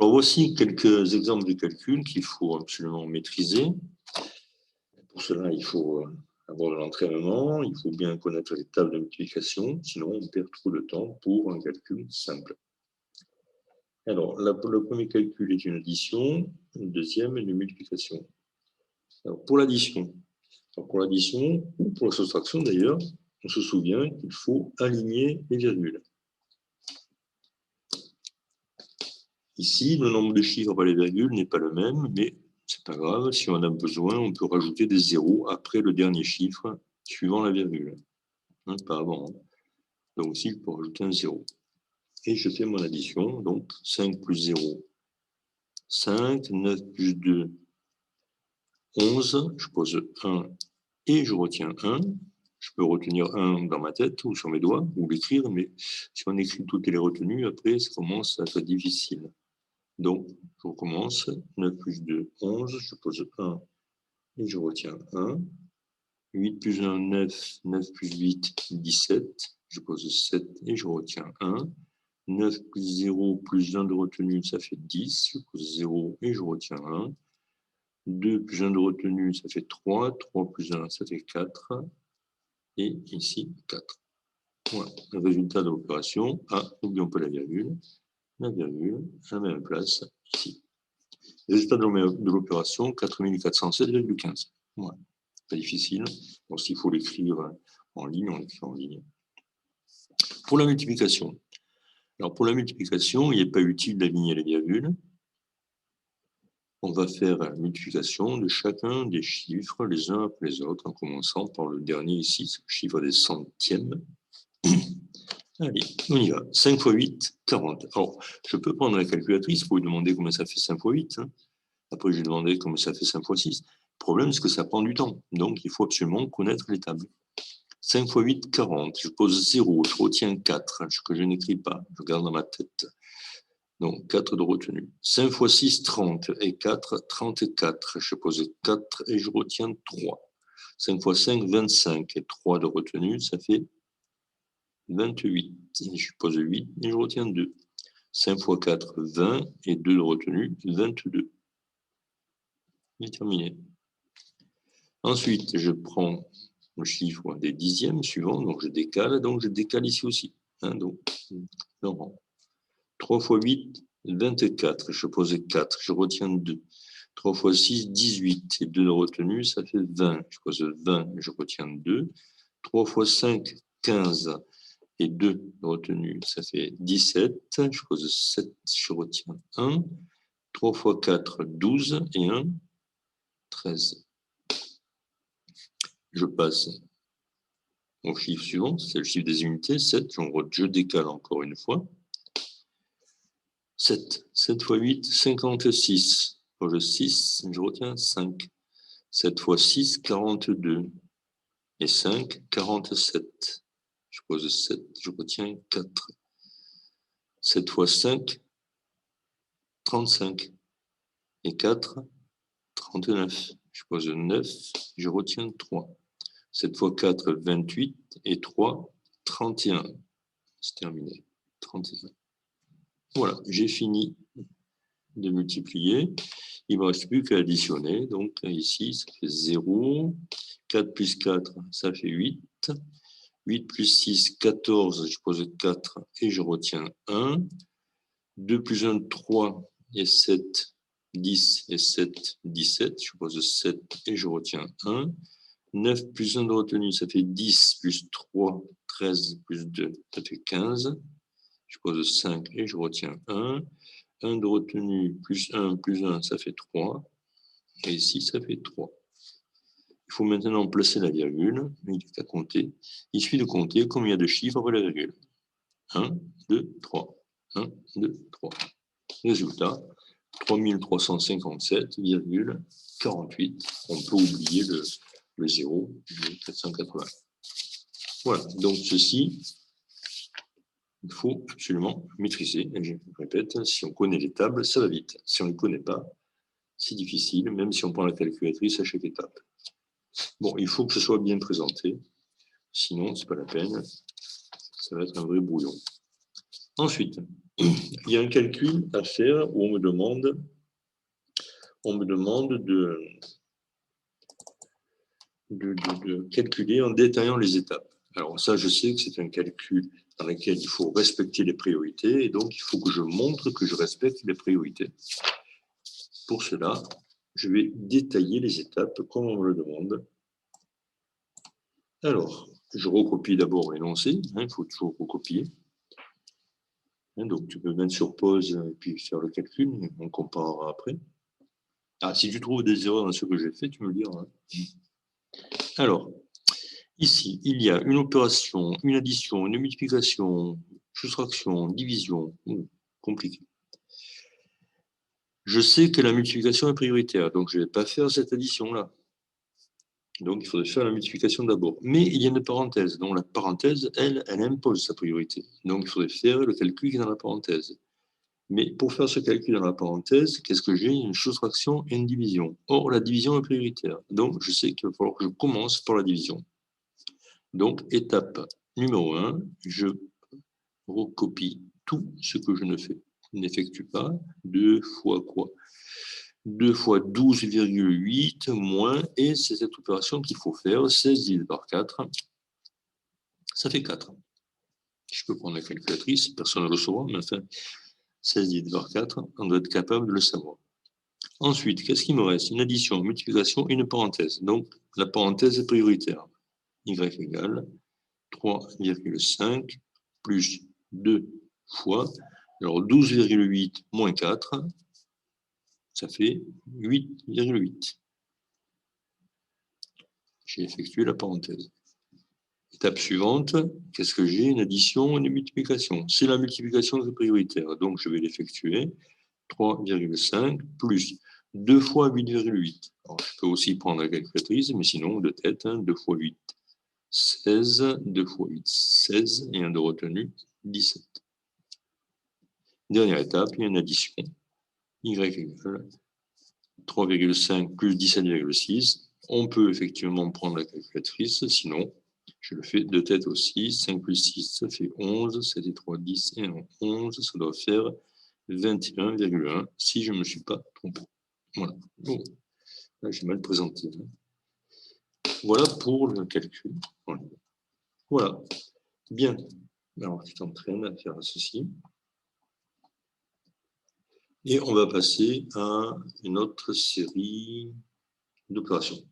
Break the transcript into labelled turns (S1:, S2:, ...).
S1: Alors, voici quelques exemples de calcul qu'il faut absolument maîtriser. Pour cela, il faut avoir de l'entraînement, il faut bien connaître les tables de multiplication, sinon on perd trop de temps pour un calcul simple. Alors, le premier calcul est une addition, le deuxième est une multiplication. Alors, pour l'addition ou pour la soustraction d'ailleurs, on se souvient qu'il faut aligner les virgules. Ici, le nombre de chiffres par les virgules n'est pas le même, mais c'est pas grave. Si on a besoin, on peut rajouter des zéros après le dernier chiffre suivant la virgule. Pas avant. Donc ici, il faut rajouter un zéro. Et je fais mon addition. Donc 5 plus 0, 5. 9 plus 2, 11. Je pose 1 et je retiens 1. Je peux retenir 1 dans ma tête ou sur mes doigts ou l'écrire, mais si on écrit toutes les retenues, après, ça commence à être difficile. Donc, je recommence. 9 plus 2, 11. Je pose 1 et je retiens 1. 8 plus 1, 9. 9 plus 8, 17. Je pose 7 et je retiens 1. 9 plus 0 plus 1 de retenue, ça fait 10. Je pose 0 et je retiens 1. 2 plus 1 de retenue, ça fait 3. 3 plus 1, ça fait 4. Et ici, 4. Voilà, le résultat de l'opération. Ah, n'oublions pas la virgule. La virgule, à la même place, ici. Résultat de l'opération, 4407,15. Voilà, pas difficile. Bon, s'il faut l'écrire en ligne, on l'écrit en ligne. Pour la multiplication. Alors, pour la multiplication, il n'est pas utile d'aligner les virgules. On va faire la multiplication de chacun des chiffres les uns après les autres, en commençant par le dernier ici, c'est le chiffre des centièmes. Allez, on y va. 5 fois 8, 40. Alors, je peux prendre la calculatrice pour lui demander comment ça fait 5 fois 8. Après, je vais demander comment ça fait 5 fois 6. Le problème, c'est que ça prend du temps. Donc, il faut absolument connaître les tables. 5 fois 8, 40. Je pose 0, je retiens 4, que je n'écris pas. Je garde dans ma tête. Donc, 4 de retenue. 5 fois 6, 30. Et 4, 34. Je pose 4 et je retiens 3. 5 fois 5, 25. Et 3 de retenue, ça fait 28. Et je pose 8 et je retiens 2. 5 fois 4, 20. Et 2 de retenue, 22. C'est terminé. Ensuite, je prends le chiffre des dixièmes suivants, donc je décale ici aussi. Donc, non. 3 fois 8, 24. Je pose 4, je retiens 2. 3 fois 6, 18. Et 2 de retenue, ça fait 20. Je pose 20, je retiens 2. 3 fois 5, 15. Et 2 de retenue, ça fait 17. Je pose 7, je retiens 1. 3 fois 4, 12. Et 1, 13. Je passe au chiffre suivant, c'est le chiffre des unités, 7. Je décale encore une fois. 7. 7 fois 8, 56. Pour le 6, je retiens 5. 7 fois 6, 42. Et 5, 47. Je pose 7, je retiens 4. 7 fois 5, 35. Et 4, 39. Je pose 9, je retiens 3. 7 fois 4, 28. Et 3, 31. C'est terminé. 31. Voilà, j'ai fini de multiplier. Il ne me reste plus qu'à additionner. Donc ici, ça fait 0. 4 plus 4, ça fait 8. 8 plus 6, 14. Je pose 4 et je retiens 1. 2 plus 1, 3 et 7, 10 et 7, 17. Je pose 7 et je retiens 1. 9 plus 1 de retenue, ça fait 10 plus 3, 13 plus 2, ça fait 15. Je pose 5 et je retiens 1. 1 de retenue plus 1, ça fait 3. Et ici, ça fait 3. Il faut maintenant placer la virgule. Il est à compter. Il suffit de compter combien il y a de chiffres après la virgule. 1, 2, 3. 1, 2, 3. Résultat, 3357,48. On peut oublier le 0, le 480. Voilà, donc ceci, il faut absolument maîtriser. Et je répète, si on connaît les tables, ça va vite. Si on ne les connaît pas, c'est difficile, même si on prend la calculatrice à chaque étape. Bon, il faut que ce soit bien présenté. Sinon, ce n'est pas la peine. Ça va être un vrai brouillon. Ensuite, il y a un calcul à faire où on me demande de calculer en détaillant les étapes. Alors ça, je sais que c'est un calcul dans lequel il faut respecter les priorités, et donc il faut que je montre que je respecte les priorités. Pour cela, je vais détailler les étapes comme on me le demande. Alors, je recopie d'abord l'énoncé, il faut toujours recopier. Donc tu peux mettre sur pause et puis faire le calcul, on comparera après. Ah, si tu trouves des erreurs dans ce que j'ai fait, tu me le diras. Alors, ici, il y a une opération, une addition, une multiplication, soustraction, division. Compliqué. Je sais que la multiplication est prioritaire, donc je ne vais pas faire cette addition-là. Donc, il faudrait faire la multiplication d'abord. Mais il y a une parenthèse. Donc, la parenthèse, elle impose sa priorité. Donc, il faudrait faire le calcul qui est dans la parenthèse. Mais pour faire ce calcul dans la parenthèse, qu'est-ce que j'ai? Une soustraction et une division. Or, la division est prioritaire. Donc, je sais qu'il va falloir que je commence par la division. Donc, étape numéro 1, je recopie tout ce que je ne fais. Je n'effectue pas 2 fois quoi? 2 fois 12,8 moins, et c'est cette opération qu'il faut faire, 16 divisé par 4, ça fait 4. Je peux prendre la calculatrice, personne ne le saura, mais enfin, 16 divisé par 4, on doit être capable de le savoir. Ensuite, qu'est-ce qu'il me reste? Une addition, une multiplication et une parenthèse. Donc, la parenthèse est prioritaire. Y égale 3,5 plus 2 fois, alors 12,8 moins 4, ça fait 8,8. J'ai effectué la parenthèse. Étape suivante, qu'est-ce que j'ai? Une addition, une multiplication. C'est la multiplication qui est prioritaire, donc je vais l'effectuer. 3,5 plus 2 fois 8,8. Alors, je peux aussi prendre la calculatrice, mais sinon, de tête, 2 fois 8, 16, 2 fois 8, 16, et un de retenu, 17. Dernière étape, il y a une addition. Y égale 3,5 plus 17,6. On peut effectivement prendre la calculatrice, sinon, je le fais de tête aussi. 5 plus 6, ça fait 11. 7 et 3, 10 et 1, 11. Ça doit faire 21,1 si je ne me suis pas trompé. Voilà. Bon, là, j'ai mal présenté. Voilà pour le calcul. Voilà. Bien. Alors, tu t'entraînes à faire ceci. Et on va passer à une autre série d'opérations.